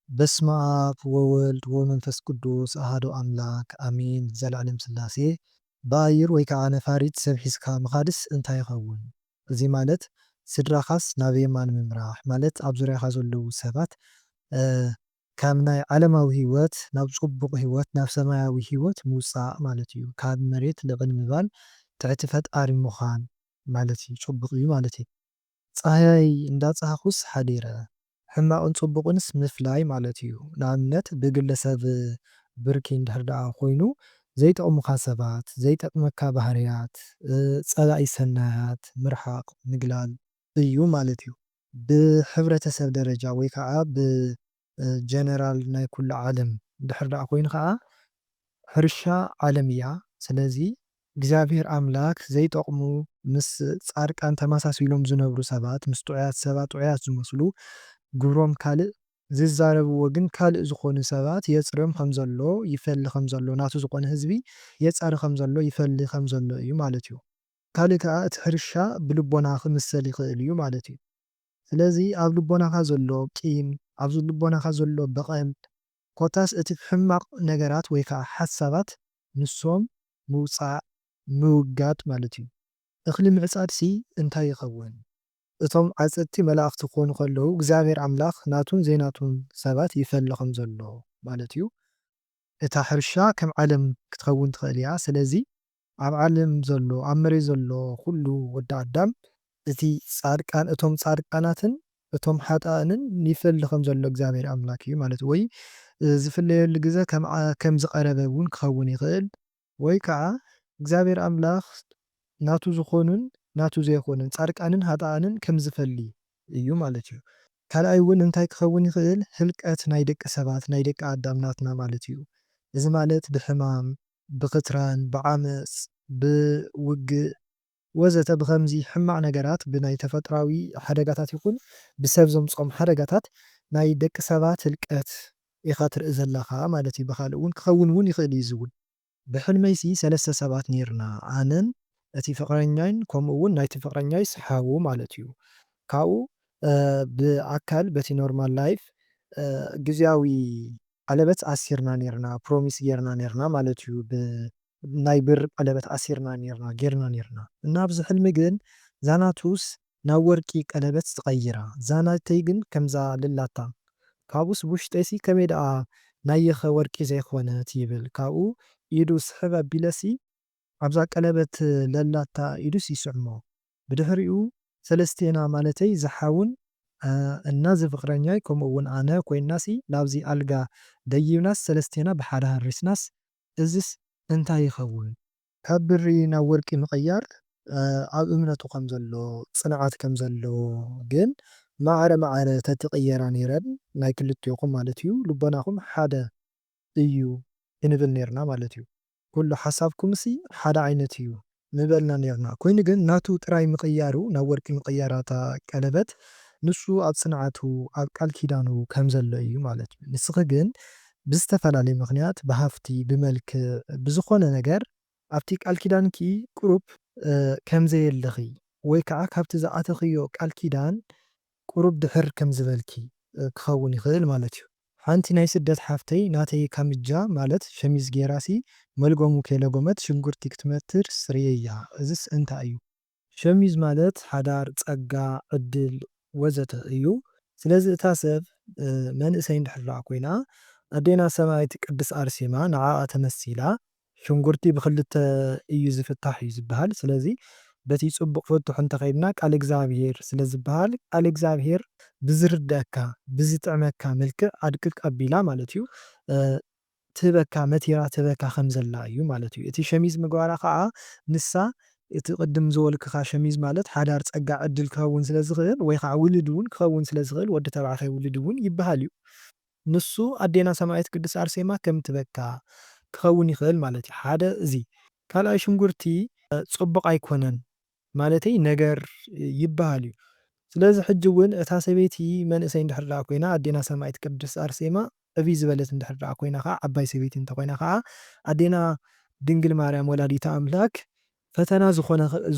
በስመ አብ ወወልድ ወመንፈስ ቅዱስ አሐዱ አምላክ አሜን ዘለዓለም ሥላሴ በአየር ወይ ከዓ ነፋሪት ሰብ ሒዝካ ምኻድስ እንታይ ይኸውን? እዚ ማለት ስድራኻስ ናብ የማን ምምራሕ ማለት ኣብ ዙርያኻ ዘለዉ ሰባት ካብ ናይ ዓለማዊ ህይወት ናብ ጽቡቕ ህይወት ናብ ሰማያዊ ህይወት ምውፃእ ማለት እዩ። ካብ መሬት ልቕል ምባል ትሕቲ ፈጣሪ ምዃን ማለት እዩ። ጽቡቕ እዩ ማለት እዩ። ፀሓይ እንዳፀሓኹስ ሓዲረ ሕማቕን ጽቡቕንስ ምፍላይ ማለት እዩ። ንኣብነት ብግለሰብ ብርኪ እንድሕር ደኣ ኮይኑ ዘይጠቕሙኻ ሰባት ዘይጠቕመካ ባህርያት ጸላኢ ሰናያት ምርሓቕ ምግላል እዩ ማለት እዩ። ብሕብረተሰብ ደረጃ ወይ ከዓ ብጀነራል ናይ ኩሉ ዓለም እንድሕር ደኣ ኮይኑ ከዓ ሕርሻ ዓለም እያ። ስለዚ እግዚኣብሔር ኣምላክ ዘይጠቕሙ ምስ ጻድቃን ተመሳሲሎም ዝነብሩ ሰባት ምስ ጥዑያት ሰባት ጥዑያት ዝመስሉ ግብሮም ካልእ ዝዛረብዎ ግን ካልእ ዝኾኑ ሰባት የጽርዮም ከም ዘሎ ይፈሊ ከም ዘሎ ናቱ ዝኾነ ህዝቢ የጻሪ ከም ዘሎ ይፈሊ ከም ዘሎ እዩ ማለት እዩ። ካልእ ከዓ እቲ ሕርሻ ብልቦና ክምሰል ይኽእል እዩ ማለት እዩ። ስለዚ ኣብ ልቦናኻ ዘሎ ቂም ኣብ ልቦናኻ ዘሎ በቐል ኮታስ እቲ ሕማቕ ነገራት ወይ ከዓ ሓሳባት ንሶም ምውፃእ ምውጋድ ማለት እዩ። እኽሊ ምዕጻድሲ እንታይ ይኸውን? እቶም ዓጸድቲ መላእኽቲ ክኾኑ ከለዉ እግዚኣብሔር ኣምላኽ ናቱን ዘይናቱን ሰባት ይፈሊ ከም ዘሎ ማለት እዩ። እታ ሕርሻ ከም ዓለም ክትኸውን ትኽእል እያ። ስለዚ ኣብ ዓለም ዘሎ ኣብ መሬት ዘሎ ኩሉ ወዲ ኣዳም እቲ ጻድቃን እቶም ጻድቃናትን እቶም ሓጣንን ይፈሊ ከም ዘሎ እግዚኣብሔር ኣምላክ እዩ ማለት እዩ። ወይ ዝፍለየሉ ግዜ ከም ዝቐረበ እውን ክኸውን ይኽእል ወይ ከዓ እግዚኣብሔር ኣምላኽ ናቱ ዝኾኑን ናቱ ዘይኮኑን ጻድቃንን ሓጣንን ከም ዝፈሊ እዩ ማለት እዩ። ካልኣይ እውን እንታይ ክኸውን ይኽእል? ህልቀት ናይ ደቂ ሰባት ናይ ደቂ ኣዳም ናትና ማለት እዩ። እዚ ማለት ብሕማም ብኽትራን ብዓመፅ ብውግእ ወዘተ ብኸምዚ ሕማቕ ነገራት ብናይ ተፈጥራዊ ሓደጋታት ይኹን ብሰብ ዘምጽኦም ሓደጋታት ናይ ደቂ ሰባት ህልቀት ኢኻ ትርኢ ዘለኻ ማለት እዩ። ብኻልእ እውን ክኸውን እውን ይኽእል እዩ። እዚ እውን ብሕልመይሲ 3 ሰባት ነይርና ኣነን እቲ ፍቕረኛይን ከምኡ እውን ናይቲ ፍቕረኛይስ ሓው ማለት እዩ። ካብኡ ብኣካል በቲ ኖርማል ላይፍ ጊዜያዊ ቀለበት ኣሲርና ነርና ፕሮሚስ ጌርና ነርና ማለት እዩ። ናይ ብሪ ቀለበት ኣሲርና ነርና ጌርና ነርና እና ኣብዚ ሕልሚ ግን ዛናቱስ ናብ ወርቂ ቀለበት ዝቐይራ ዛናተይ ግን ከምዛ ልላታ ካብኡስ ውሽጠይሲ ከመይ ደኣ ናይኸ ወርቂ ዘይኮነት ይብል ካብኡ ኢዱ ስሕብ ኣቢለሲ ኣብዛ ቀለበት ለላታ ኢዱስ ይስዕሞ ብድሕሪኡ ሰለስቴና ማለተይ ዝሓውን እና ዝፍቕረኛይ ከምኡ እውን ኣነ ኮይንናሲ ናብዚ ኣልጋ ደይብናስ ሰለስቴና ብሓደ ሃሪስናስ እዝስ እንታይ ይኸውን? ካብ ብሪ ናብ ወርቂ ምቕያር ኣብ እምነቱ ከም ዘሎ ጽንዓት ከም ዘለዎ ግን ማዕረ ማዕረ ተትቕየራ ነይረን ናይ ክልቲኦኹም ማለት እዩ ልቦናኹም ሓደ እዩ ክንብል ነርና ማለት እዩ። ኩሉ ሓሳብኩምሲ ሓደ ዓይነት እዩ ንበልና ነርና ኮይኑ ግን ናቱ ጥራይ ምቕያሩ ናብ ወርቂ ምቕያራ እታ ቀለበት ንሱ ኣብ ጽንዓቱ ኣብ ቃል ኪዳኑ ከም ዘሎ እዩ ማለት እዩ። ንስኺ ግን ብዝተፈላለየ ምኽንያት ብሃፍቲ ብመልክዕ ብዝኾነ ነገር ኣብቲ ቃል ኪዳንኪ ቁሩብ ከም ዘየለኺ ወይ ከዓ ካብቲ ዝኣተኽዮ ቃል ኪዳን ቁሩብ ድሕር ከም ዝበልኪ ክኸውን ይኽእል ማለት እዩ። ሓንቲ ናይ ስደት ሓፍተይ ናተይ ካምጃ ማለት ሸሚዝ ጌራሲ መልጎሙ ከይለጎመት ሽጉርቲ ክትመትር ስርየያ እዝስ እንታይ እዩ? ሸሚዝ ማለት ሓዳር ጸጋ ዕድል ወዘተ እዩ። ስለዚ እታ ሰብ መንእሰይ እንድሕር ደኣ ኮይና ኣዴና ሰማያዊት ቅድስት ኣርሴማ ንዓዓ ተመሲላ ሽጉርቲ ብክልተ እዩ ዝፍታሕ እዩ ዝበሃል። ስለዚ በቲ ጽቡቕ ፍቱሕ እንተኸይድና ቃል እግዚኣብሔር ስለ ዝበሃል ቃል እግዚኣብሔር ብዝርድአካ ብዝጥዕመካ መልክዕ ኣድቅቅ ኣቢላ ማለት እዩ ትህበካ መቲራ ትህበካ ከም ዘላ እዩ ማለት እዩ። እቲ ሸሚዝ ምግባራ ከዓ ንሳ እቲ ቅድም ዝበልክኻ ሸሚዝ ማለት ሓዳር ጸጋ ዕድል ክኸውን ስለ ዝኽእል ወይ ከዓ ውልድ እውን ክኸውን ስለ ዝኽእል ወዲ ተባዕታይ ውልድ እውን ይበሃል እዩ። ንሱ ኣዴና ሰማያዊት ቅድስት ኣርሴማ ከም ትበካ ክኸውን ይኽእል ማለት እዩ። ሓደ እዚ ካልኣይ ሽጉርቲ ጽቡቕ ኣይኮነን ማለተይ ነገር ይበሃል እዩ። ስለዚ ሕጂ እውን እታ ሰበይቲ መንእሰይ እንድሕር ደኣ ኮይና ኣዴና ሰማያዊት ቅድስት ኣርሴማ ዕብይ ዝበለት እንድሕር ደኣ ኮይና ከዓ ዓባይ ሰበይቲ እንተኮይና ከዓ ኣዴና ድንግል ማርያም ወላዲተ ኣምላክ ፈተና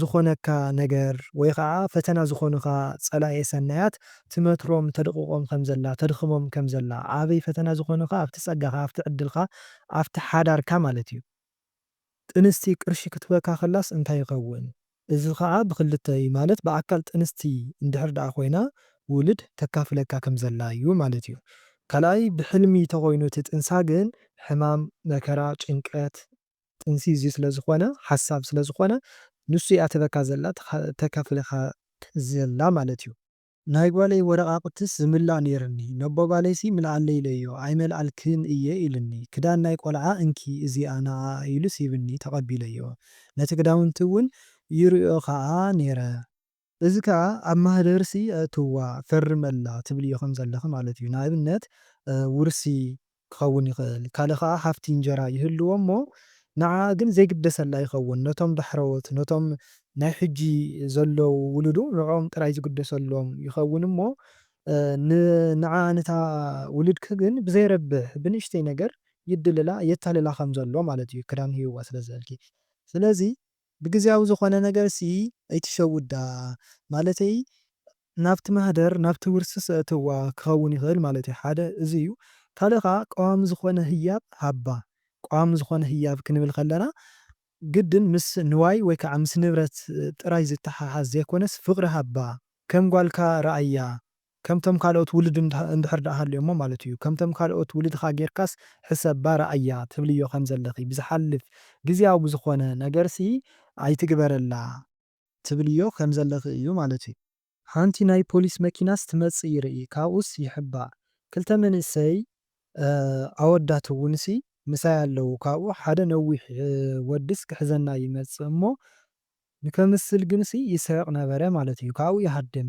ዝኾነካ ነገር ወይ ከዓ ፈተና ዝኾኑኻ ጸላኤ ሰናያት ትመትሮም ተድቕቖም ከም ዘላ ተድኽሞም ከም ዘላ ኣበይ ፈተና ዝኾኑኻ ኣብቲ ጸጋኻ ኣብቲ ዕድልካ ኣብቲ ሓዳርካ ማለት እዩ። ጥንስቲ ቅርሺ ክትበካ ኸላስ እንታይ ይኸውን? እዚ ከዓ ብክልተ እዩ ማለት ብኣካል ጥንስቲ እንድሕር ደኣ ኮይና ውሉድ ተካፍለካ ከም ዘላ እዩ ማለት እዩ። ካልኣይ ብሕልሚ ተኾይኑ እቲ ጥንሳ ግን ሕማም፣ መከራ፣ ጭንቀት ጥንሲ እዙይ ስለ ዝኾነ ሓሳብ ስለ ዝኾነ ንሱ እያ ትበካ ዘላ ተካፍለካ ዘላ ማለት እዩ። ናይ ጓለይ ወረቓቕትስ ዝምላእ ነይርኒ ነቦ ጓለይሲ ምልኣለይ ኢለዮ ኣይመልኣልክን እየ ኢልኒ ክዳን ናይ ቆልዓ እንኪ እዚኣ ንኣ ኢሉስ ይብኒ ተቐቢለዮ ነቲ ክዳውንቲ እውን ይርኦ ከዓ ነይረ እዚ ከዓ ኣብ ማህደርሲ እትዋ ፈርመላ ትብልዮ ከም ዘለኹ ማለት እዩ። ንኣብነት ውርሲ ክኸውን ይኽእል ካልእ ከዓ ሃፍቲ እንጀራ ይህልዎ እሞ ንዓ ግን ዘይግደሰላ ይኸውን ነቶም ባሕረዎት ነቶም ናይ ሕጂ ዘለዉ ውሉዱ ንዖም ጥራይ ዝግደሰሎም ይኸውን እሞ ንዓ ነታ ውሉድክ ግን ብዘይረብሕ ብንእሽተይ ነገር ይድልላ የታልላ ከም ዘሎ ማለት እዩ ክዳን ሂብዋ ስለ ዝደልኪ። ስለዚ ብግዚያዊ ዝኾነ ነገርሲ ኣይትሸውዳ ማለተይ ናብቲ ማህደር ናብቲ ውርስስ እትዋ ክኸውን ይኽእል ማለት እዩ። ሓደ እዚ እዩ። ካልእ ከዓ ቀዋሚ ዝኾነ ህያብ ሃባ ቀዋሚ ዝኾነ ህያብ ክንብል ከለና ግድን ምስ ንዋይ ወይ ከዓ ምስ ንብረት ጥራይ ዝተሓሓዝ ዘይኮነስ ፍቕሪ ሃባ ከም ጓልካ ረኣያ ከምቶም ካልኦት ውሉድ እንድሕር ደኣ ሃልዮሞ ማለት እዩ ከምቶም ካልኦት ውሉድካ ጌርካስ ሕሰባ ረኣያ ትብልዮ ከም ዘለኺ ብዝሓልፍ ግዚያዊ ብዝኾነ ነገርሲ ኣይትግበረላ ትብልዮ ከም ዘለኺ እዩ ማለት እዩ። ሓንቲ ናይ ፖሊስ መኪናስ ትመጽእ ይርኢ ካብኡስ ይሕባእ ክልተ መንእሰይ ኣወዳት እውንሲ ምሳይ ኣለዉ ካብኡ ሓደ ነዊሕ ወድስ ክሕዘና ይመጽእ እሞ ንከምስል ግንሲ ይስሕቕ ነበረ ማለት እዩ። ካብኡ ይሃድም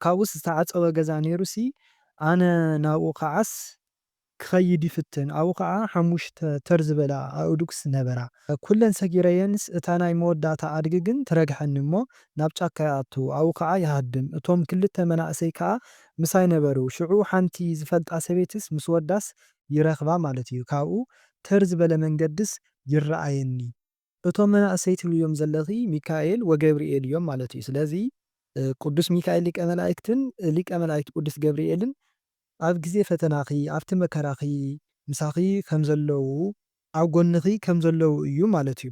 ካብኡስ ዝተዓፀወ ገዛ ነይሩሲ ኣነ ናብኡ ከዓስ ክኸይድ ይፍትን ኣብኡ ከዓ 5 ተር ዝበላ ኣእዱግስ ነበራ ኩለን ሰጊረየንስ እታ ናይ መወዳእታ ኣድጊ ግን ትረግሐኒ እሞ ናብ ጫካ ይኣቱ ኣብኡ ከዓ ይሃድም እቶም ክልተ መናእሰይ ከዓ ምሳይ ነበሩ ሽዑ ሓንቲ ዝፈልጣ ሰበይትስ ምስ ወዳስ ይረኽባ ማለት እዩ። ካብኡ ተር ዝበለ መንገድስ ይረኣየኒ እቶም መናእሰይ ትብልዮም ዘለኺ ሚካኤል ወገብርኤል እዮም ማለት እዩ። ስለዚ ቅዱስ ሚካኤል ሊቀ መላእክትን ሊቀ መላእክት ቅዱስ ገብርኤልን ኣብ ግዜ ፈተናኺ ኣብቲ መከራኺ ምሳኺ ከም ዘለዉ ኣብ ጎንኺ ከም ዘለዉ እዩ ማለት እዩ።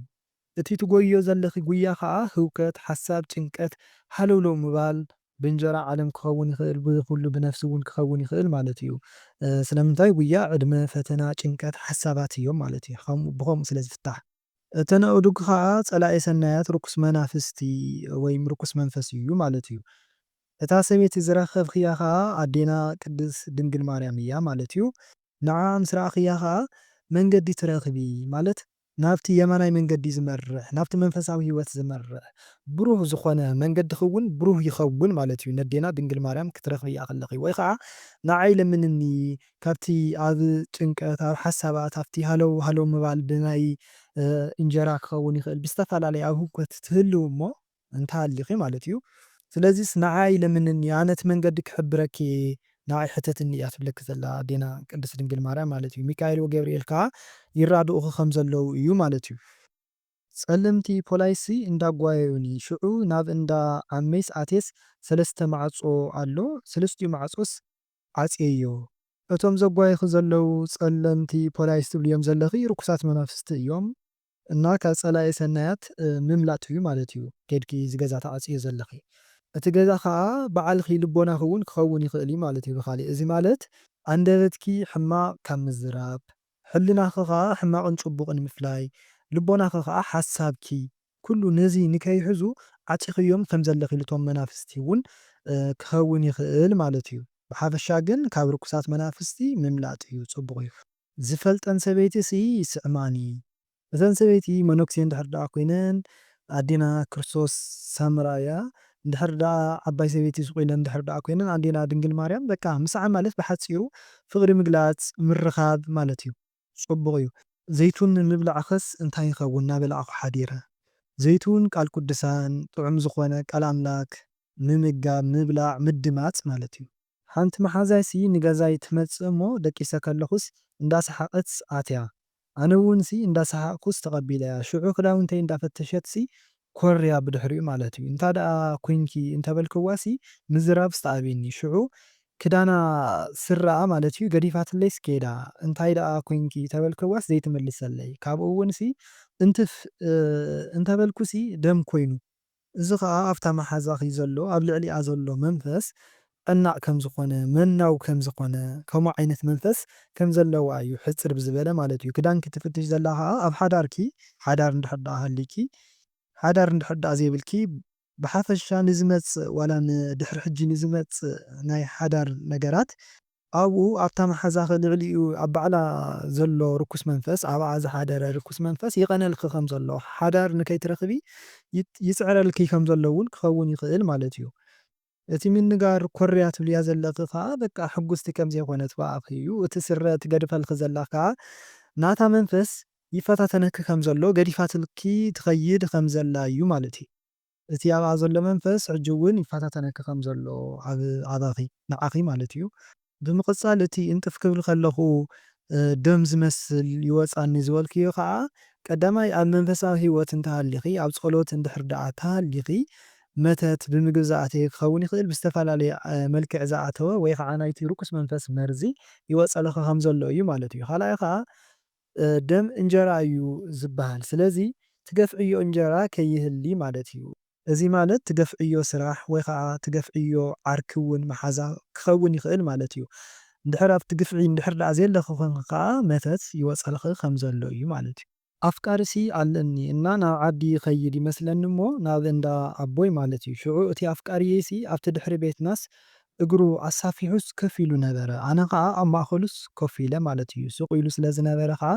እቲ ትጎዮ ዘለኺ ጉያ ከዓ ህውከት ሓሳብ ጭንቀት ሃለውለው ምባል ብእንጀራ ዓለም ክኸውን ይኽእል ብኩሉ ብነፍሲ እውን ክኸውን ይኽእል ማለት እዩ። ስለምንታይ ጉያ ዕድመ ፈተና ጭንቀት ሓሳባት እዮም ማለት እዩ ብኸምኡ ስለ ዝፍታሕ እተን ኣእዱግ ከዓ ጸላኤ ሰናያት ርኩስ መናፍስቲ ወይ ርኩስ መንፈስ እዩ ማለት እዩ። እታ ሰበይቲ ዝረኸብክያ ከዓ ኣዴና ቅድስት ድንግል ማርያም እያ ማለት እዩ። ንዓ ምስ ረኣኽያ ከዓ መንገዲ ትረኽቢ ማለት ናብቲ የማናይ መንገዲ ዝመርሕ ናብቲ መንፈሳዊ ህይወት ዝመርሕ ብሩህ ዝኾነ መንገዲ ክውን ብሩህ ይኸውን ማለት እዩ። ነዴና ድንግል ማርያም ክትረኽብያ ከለኺ ወይ ከዓ ንዓይ ለምንኒ ካብቲ ኣብ ጭንቀት ኣብ ሓሳባት ኣብቲ ሃለው ሃለው ምባል ብናይ እንጀራ ክኸውን ይኽእል ብዝተፈላለየ ኣብ ህውከት ትህልው እሞ እንተሃሊኺ ማለት እዩ። ስለዚስ ንዓይ ለምንኒ ኣነ እቲ መንገዲ ክሕብረኪ ንዓይ ሕተትኒ እያ ትብለኪ ዘላ ኣዴና ቅድስት ድንግል ማርያም ማለት እዩ። ሚካኤል ወገብርኤል ከዓ ይራድኡኺ ከም ዘለዉ እዩ ማለት እዩ። ጸለምቲ ፖላይሲ እንዳጓየዩኒ ሽዑ ናብ እንዳ ዓመይስ ኣቴስ 3 ማዕጾ ኣሎ 3 ማዕጾስ ዓጽየዮ እቶም ዘጓየኹ ዘለዉ ጸለምቲ ፖላይስ ትብልዮም ዘለኺ ርኩሳት መናፍስቲ እዮም እና ካብ ጸላኤ ሰናያት ምምላጥ እዩ ማለት እዩ። ከድኪ ዝገዛ ተዓጽዮ ዘለኺ እቲ ገዛ ከዓ በዓልኺ ልቦናኺ እውን ክኸውን ይኽእል እዩ ማለት እዩ። ብኻሊእ እዚ ማለት ኣንደበትኪ ሕማቕ ካብ ምዝራብ ሕሊናኺ ከዓ ሕማቕን ጽቡቕን ምፍላይ ልቦናኺ ከዓ ሓሳብኪ ኩሉ ነዚ ንከይሕዙ ዓፂኽዮም ከም ዘለኺ ልቶም መናፍስቲ እውን ክኸውን ይኽእል ማለት እዩ። ብሓፈሻ ግን ካብ ርኩሳት መናፍስቲ ምምላጥ እዩ ጽቡቕ እዩ። ዝፈልጠን ሰበይቲሲ ይስዕማኒ እዘን ሰበይቲ መነኩሴ እንድሕር ደኣ ኮይነን ኣዴና ክርስቶስ ሳምራ እያ እንድሕር ደኣ ዓባይ ሰበይቲ ስቑኢለን እንድሕር ደኣ ኮይነን ኣዴና ድንግል ማርያም በቃ ምስዓ ማለት ብሓፂሩ ፍቕሪ ምግላፅ ምርኻብ ማለት እዩ። ጽቡቕ እዩ። ዘይቱን ምብላዕኸስ እንታይ ይኸውን እናበላዕኹ ሓዲረ ዘይቱን ቃል ቅዱሳን ጥዑም ዝኾነ ቃል ኣምላክ ምምጋብ ምብላዕ ምድማፅ ማለት እዩ። ሓንቲ መሓዛይሲ ንገዛይ ትመጽእ እሞ ደቂሰ ከለኹስ እንዳሰሓቐት ኣትያ ኣነ እውንሲ እንዳሰሓቕኩስ ተቐቢለያ ሽዑ ክዳውንተይ እንዳፈተሸትሲ ኮርያ ብድሕሪኡ ማለት እዩ። እንታ ደኣ ኮንኪ እንተበልክዋሲ ምዝራብ ዝተኣበየኒ ሽዑ ክዳና ስረኣ ማለት እዩ ገዲፋትለይስ ከይዳ እንታይ ደኣ ኮንኪ ተበልክዋስ ዘይትምልሰለይ ካብኡ እውንሲ እንትፍ እንተበልኩሲ ደም ኮይኑ እዚ ከዓ ኣብታ መሓዛኺ ዘሎ ኣብ ልዕሊኣ ዘሎ መንፈስ ቀናዕ ከም ዝኾነ መናው ከም ዝኾነ ከምኡ ዓይነት መንፈስ ከም ዘለዋ እዩ ሕፅር ብዝበለ ማለት እዩ። ክዳን ክትፍትሽ ዘላ ከዓ ኣብ ሓዳርኪ ሓዳር እንድሕር ደኣ ሃሊኪ ሓዳር እንድሕር ደኣ ዘይብልኪ ብሓፈሻ ንዝመጽእ ዋላ ንድሕሪ ሕጂ ንዝመጽእ ናይ ሓዳር ነገራት ኣብኡ ኣብታ መሓዛኺ ልዕሊኡ ኣብ ባዕላ ዘሎ ርኩስ መንፈስ ኣብኣ ዝሓደረ ርኩስ መንፈስ ይቐነልኪ ከም ዘሎ ሓዳር ንከይትረኽቢ ይፅዕረልኪ ከም ዘሎ እውን ክኸውን ይኽእል ማለት እዩ። እቲ ምንጋር ኮርያ ትብልያ ዘለኺ ከዓ በቃ ሕጉስቲ ከም ዘይኮነት በኣኺ እዩ። እቲ ስረ ትገድፈልኪ ዘላ ከዓ ናታ መንፈስ ይፈታተነኪ ከም ዘሎ ገዲፋትልኪ ትኸይድ ከም ዘላ እዩ ማለት እዩ። እቲ ኣብኣ ዘሎ መንፈስ ሕጂ እውን ይፈታተነኪ ከም ዘሎ ኣባኺ ንዓኺ ማለት እዩ። ብምቕጻል እቲ እንጥፍ ክብል ከለኹ ደም ዝመስል ይወፃኒ ዝበልክዮ ከዓ ቀዳማይ ኣብ መንፈሳዊ ህይወት እንተሃሊኺ ኣብ ጸሎት እንድሕር ደኣ ተሃሊኺ መተት ብምግቢ ዝኣተየ ክኸውን ይኽእል ብዝተፈላለየ መልክዕ ዝኣተወ ወይ ከዓ ናይቲ ርኩስ መንፈስ መርዚ ይወፀለኺ ከም ዘሎ እዩ ማለት እዩ። ካልኣይ ከዓ ደም እንጀራ እዩ ዝበሃል። ስለዚ ትገፍዕዮ እንጀራ ከይህሊ ማለት እዩ። እዚ ማለት ትገፍዕዮ ስራሕ ወይ ከዓ ትገፍዕዮ ዓርኪ እውን መሓዛ ክኸውን ይኽእል ማለት እዩ። እንድሕር ኣብቲ ግፍዒ እንድሕር ደኣ ዘየለኺ ኮንኪ ከዓ መተት ይወፀልኺ ከም ዘሎ እዩ ማለት እዩ። ኣፍቃሪሲ ኣለኒ እና ናብ ዓዲ ይኸይድ ይመስለኒ እሞ ናብ እንዳ ኣቦይ ማለት እዩ። ሽዑ እቲ ኣፍቃሪየሲ ኣብቲ ድሕሪ ቤትናስ እግሩ ኣሳፊሑስ ከፍ ኢሉ ነበረ። ኣነ ከዓ ኣብ ማእኸሉስ ኮፍ ኢለ ማለት እዩ። ስቕ ኢሉ ስለ ዝነበረ ከዓ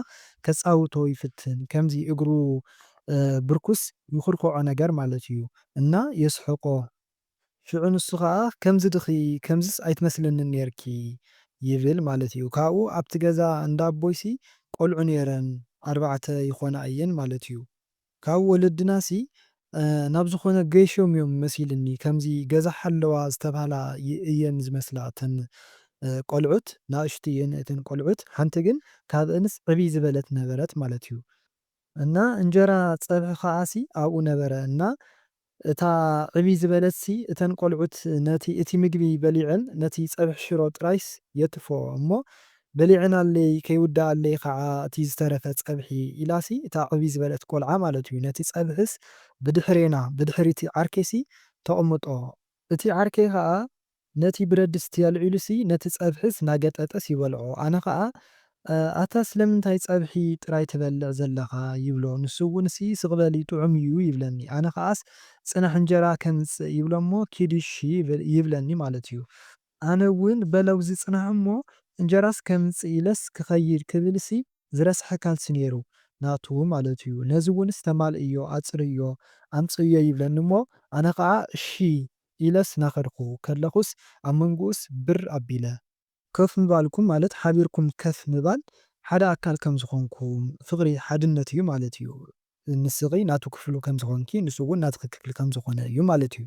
ከጻውቶ ይፍትን ከምዚ እግሩ ብርኩስ ይኹርኮዖ ነገር ማለት እዩ እና የስሕቆ ሽዑ ንሱ ከዓ ከምዚ ድኺ ከምዝስ ኣይትመስለንን ነርኪ ይብል ማለት እዩ። ካብኡ ኣብቲ ገዛ እንዳ ኣቦይሲ ቆልዑ ነይረን 4 ይኾና እየን ማለት እዩ። ካብ ወለድናሲ ናብ ዝኾነ ገይሾም እዮም መሲልኒ ከምዚ ገዛ ሓለዋ ዝተባህላ እየን ዝመስላ እተን ቆልዑት ንኣሽቱ እየን እተን ቆልዑት ሓንቲ ግን ካብአንስ ዕብይ ዝበለት ነበረት ማለት እዩ። እና እንጀራ ፀብሒ ከዓሲ ኣብኡ ነበረ እና እታ ዕብይ ዝበለትሲ እተን ቆልዑት ነቲ እቲ ምግቢ በሊዐን ነቲ ፀብሒ ሽሮ ጥራይስ የትፍኦ እሞ በሊዕናለይ ከይውዳኣለይ ከዓ እቲ ዝተረፈ ፀብሒ ኢላሲ እታ ዕብይ ዝበለት ቆልዓ ማለት እዩ ነቲ ፀብሕስ ብድሕሬና ብድሕሪ እቲ ዓርኬሲ ተቕምጦ እቲ ዓርኬ ከዓ ነቲ ብረድስቲ ኣልዒሉሲ ነቲ ፀብሕስ ናገጠጠስ ይበልዖ። ኣነ ከዓ ኣታ ስለምንታይ ፀብሒ ጥራይ ትበልዕ ዘለኻ ይብሎ። ንሱ እውንሲ ስቕ በሊ ጥዑም እዩ ይብለኒ። ኣነ ከዓስ ጽናሕ እንጀራ ከምጽእ ይብሎ እሞ ኪድሽ ይብለኒ ማለት እዩ። ኣነ እውን በለው ዝጽናሕ እሞ እንጀራስ ከምጽእ ኢለስ ክኸይድ ክብልሲ ዝረስሐ ካልሲ ነይሩ ናቱ ማለት እዩ። ነዚ እውንስ ተማልእዮ ኣጽርዮ ኣምጽዮ ይብለኒ እሞ ኣነ ከዓ እሺ ኢለስ ናኸድኩ ከለኹስ ኣብ መንጉኡስ ብር ኣቢለ ከፍ ምባልኩም ማለት ሓቢርኩም ከፍ ምባል ሓደ ኣካል ከም ዝኾንኩም ፍቕሪ ሓድነት እዩ ማለት እዩ። ንስኺ ናቱ ክፍሉ ከም ዝኾንኪ ንሱ እውን ናትኺ ክፍሊ ከም ዝኾነ እዩ ማለት እዩ።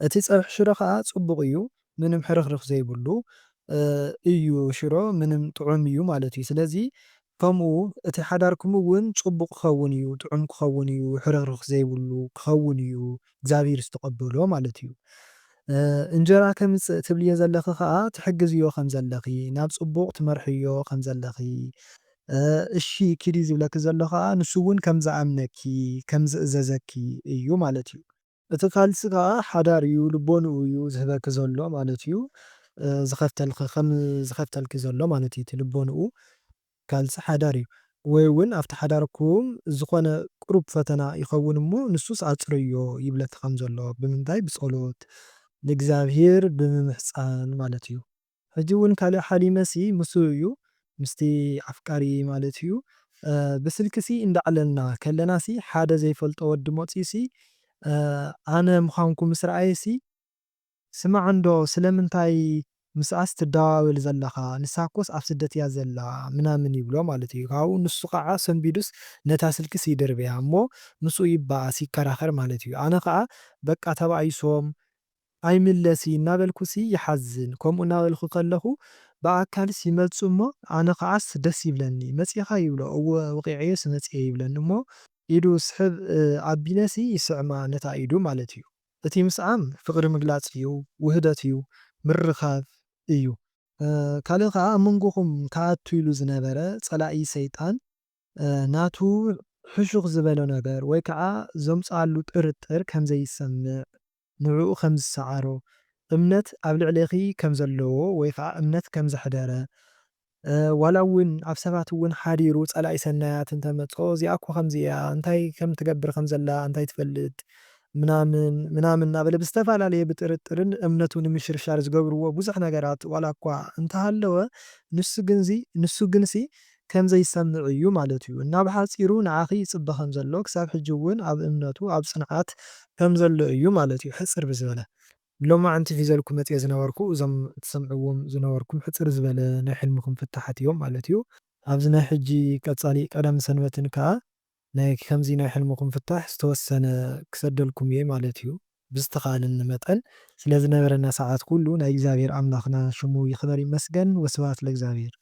እቲ ፀብሒ ሽሮ ከዓ ጽቡቕ እዩ ምንም ሕርኽርኽ ዘይብሉ እዩ ሽሮ ምንም ጥዑም እዩ ማለት እዩ። ስለዚ ከምኡ እቲ ሓዳርኩም እውን ጽቡቕ ክኸውን እዩ ጥዑም ክኸውን እዩ ሕርኽርኽ ዘይብሉ ክኸውን እዩ እግዚኣብሔር ዝተቐበሎ ማለት እዩ። እንጀራ ከምጽእ ትብልዮ ዘለኺ ከዓ ትሕግዝዮ ከም ዘለኺ ናብ ጽቡቕ ትመርሕዮ ከም ዘለኺ እሺ ኪዲ ዝብለኪ ዘሎ ከዓ ንሱ እውን ከም ዝኣምነኪ ከም ዝእዘዘኪ እዩ ማለት እዩ። እቲ ካልሲ ከዓ ሓዳር እዩ ልቦንኡ እዩ ዝህበኪ ዘሎ ማለት እዩ። ዝኸፍተልኪ ከም ዝኸፍተልኪ ዘሎ ማለት እዩ እቲ ልቦንኡ ካልሲ ሓዳር እዩ። ወይ እውን ኣብቲ ሓዳርኩም ዝኾነ ቁሩብ ፈተና ይኸውን እሞ ንሱስ ኣጽርዮ ይብለኪ ከም ዘሎ ብምንታይ ብጸሎት ንእግዚኣብሔር ብምምሕፃን ማለት እዩ። ሕጂ እውን ካልእ ሓሊመሲ ምስ እዩ ምስቲ ኣፍቃሪ ማለት እዩ ብስልክሲ እንዳዕለልና ከለናሲ ሓደ ዘይፈልጦ ወዲ መፂሲ ኣነ ምዃንኩ ምስ ረኣየሲ ስማዓንዶ ስለምንታይ ምስኣስ ትደዋወል ዘለኻ ንሳኮስ ኣብ ስደት እያ ዘላ ምናምን ይብሎ ማለት እዩ። ካብኡ ንሱ ከዓ ሰንቢዱስ ነታ ስልክስ ይድርብያ እሞ ንሱ ይበኣስ ይከራኸር ማለት እዩ። ኣነ ከዓ በቃ ተባኢሶም ኣይምለሲ እናበልኩሲ ይሓዝን ከምኡ እናበልኩ ከለኹ ብኣካልስ ይመጹ እሞ ኣነ ኸዓስ ደስ ይብለኒ መጺኻ ይብሎ እወ ወቂዐየስ መጺአ ይብለኒ እሞ ኢዱ ስሕብ ኣቢለሲ ይስዕማ ነታ ኢዱ ማለት እዩ። እቲ ምስዓም ፍቕሪ ምግላጽ እዩ፣ ውህደት እዩ፣ ምርኻብ እዩ። ካልእ ከዓ ኣብ መንጎኹም ከኣቱ ኢሉ ዝነበረ ጸላኢ ሰይጣን ናቱ ሕሹኽ ዝበሎ ነገር ወይ ከዓ ዘምጽኣሉ ጥርጥር ከም ዘይሰምዕ ንዕኡ ከም ዝሰዓሮ እምነት ኣብ ልዕሊኺ ከም ዘለዎ ወይ ከዓ እምነት ከም ዘሕደረ ዋላ እውን ኣብ ሰባት እውን ሓዲሩ ጸላኢ ሰናያት እንተመጾ እዚኣ እኮ ከምዚ እያ እንታይ ከም ትገብር ከም ዘላ እንታይ ትፈልጥ ምናምን ምናምን እናበለ ብዝተፈላለየ ብጥርጥርን እምነቱ ንምሽርሻር ዝገብርዎ ብዙሕ ነገራት ዋላ እኳ እንተሃለወ ንሱ ግንሲ ከም ዘይሰምዕ እዩ ማለት እዩ እና ብሓፂሩ ንዓኺ ይጽበ ከም ዘሎ ክሳብ ሕጂ እውን ኣብ እምነቱ ኣብ ጽንዓት ከም ዘሎ እዩ ማለት እዩ ሕፅር ብዝበለ ሎማዓንቲ ሒዘልኩም መፅየ ዝነበርኩ እዞም ትሰምዕዎም ዝነበርኩም ሕፅር ዝበለ ናይ ሕልምኩም ፍታሓት እዮም ማለት እዩ። ኣብዚ ናይ ሕጂ ቀጻሊ ቀዳም ሰንበትን ከዓ ናይ ከምዚ ናይ ሕልምኩም ፍታሕ ዝተወሰነ ክሰደልኩም እየ ማለት እዩ። ብዝተኻለኒ መጠን ስለ ዝነበረና ሰዓት ኩሉ ናይ እግዚኣብሔር ኣምላኽና ሽሙ ይኽበር ይመስገን። ወስብሐት ለእግዚአብሔር።